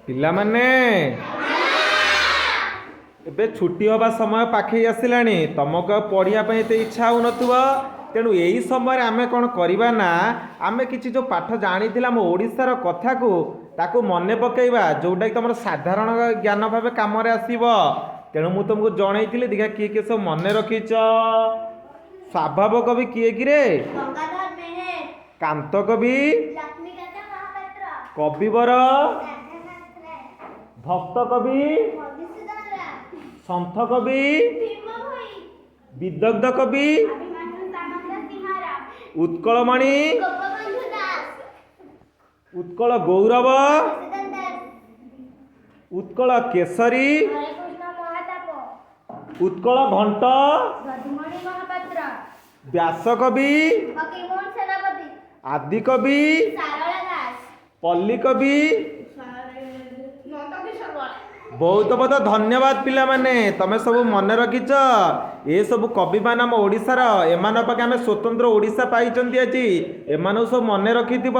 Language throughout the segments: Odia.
ପିଲାମାନେ ଏବେ ଛୁଟି ହବା ସମୟ ପାଖେଇ ଆସିଲାଣି। ତମକୁ ପଢ଼ିବା ପାଇଁ ଏତେ ଇଚ୍ଛା ହେଉନଥିବ। ତେଣୁ ଏହି ସମୟରେ ଆମେ କ'ଣ କରିବା ନା ଆମେ କିଛି ଯେଉଁ ପାଠ ଜାଣିଥିଲେ ଆମ ଓଡ଼ିଶାର କଥାକୁ ତାକୁ ମନେ ପକାଇବା, ଯେଉଁଟାକି ତୁମର ସାଧାରଣ ଜ୍ଞାନ ଭାବେ କାମରେ ଆସିବ। ତେଣୁ ମୁଁ ତୁମକୁ ଜଣେଇଥିଲି, ଦେଖିଆ କିଏ କିଏ ସବୁ ମନେ ରଖିଛ। ସ୍ୱଭାବ କବି କିଏ କିରେ? କାନ୍ତ କବି, କବିବର, ଭକ୍ତ କବି, ସନ୍ଥ କବି, ବିଦଗ୍ଧ କବି, ଉତ୍କଳମଣି, ଉତ୍କଳ ଗୌରବ, ଉତ୍କଳ କେଶରୀ, ଉତ୍କଳ ଘଣ୍ଟ, ବ୍ୟାସ କବି, ଆଦି କବି, ପଲ୍ଲୀ କବି। ବହୁତ ବହୁତ ଧନ୍ୟବାଦ ପିଲାମାନେ, ତମେ ସବୁ ମନେ ରଖିଛ। ଏସବୁ କବିମାନେ ଆମ ଓଡ଼ିଶାର, ଏମାନଙ୍କ ପାଖେ ଆମେ ସ୍ୱତନ୍ତ୍ର ଓଡ଼ିଶା ପାଇଛନ୍ତି ଆଜି। ଏମାନଙ୍କୁ ସବୁ ମନେ ରଖିଥିବ,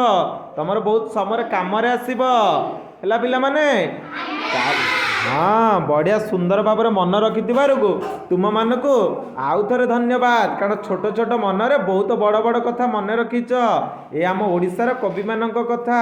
ତମର ବହୁତ ସମୟରେ କାମରେ ଆସିବ। ହେଲା ପିଲାମାନେ? ହଁ, ବଢ଼ିଆ ସୁନ୍ଦର ଭାବରେ ମନେ ରଖିଥିବାରୁ ତୁମମାନଙ୍କୁ ଆଉ ଥରେ ଧନ୍ୟବାଦ। କାରଣ ଛୋଟ ଛୋଟ ମନରେ ବହୁତ ବଡ଼ ବଡ଼ କଥା ମନେ ରଖିଛ। ଏ ଆମ ଓଡ଼ିଶାର କବିମାନଙ୍କ କଥା।